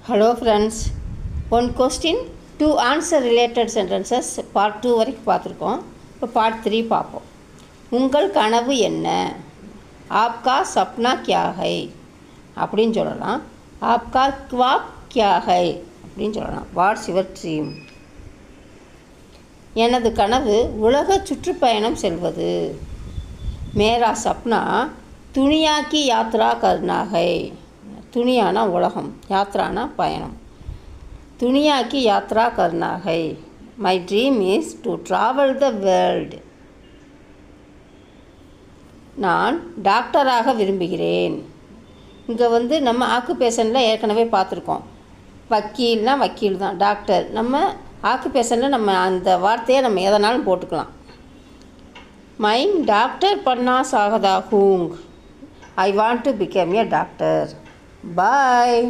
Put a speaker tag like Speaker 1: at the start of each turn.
Speaker 1: Hello friends, one question, two answer related sentences part 2 வரைக்கும் பார்த்துருக்கோம். இப்போ part 3 பார்ப்போம். உங்கள் கனவு என்ன? ஆப்கா சப்னா கியா ஹை அப்படின்னு சொல்லலாம். ஆப்கா க்வாப் கியா ஹை அப்படின்னு சொல்லலாம். What's your dream? எனது கனவு உலக சுற்றுப்பயணம் செல்வது. மேரா சப்னா துனியா கி யாத்ரா கர்னா ஹை. துனியானா உலகம், யாத்ரானா பயணம். துனியா கி யாத்ரா கர்னா ஹை. My dream is to travel the world. நான் டாக்டராக விரும்புகிறேன். இங்கே நம்ம ஆக்குபேஷனில் ஏற்கனவே பார்த்துருக்கோம். வக்கீல்னால் வக்கீல் தான், டாக்டர். நம்ம ஆக்குபேஷனில் நம்ம அந்த வார்த்தையை நம்ம எதனாலும் போட்டுக்கலாம். மை டாக்டர் பன்னா சாகதா ஹூங். I want to become a doctor. Bye.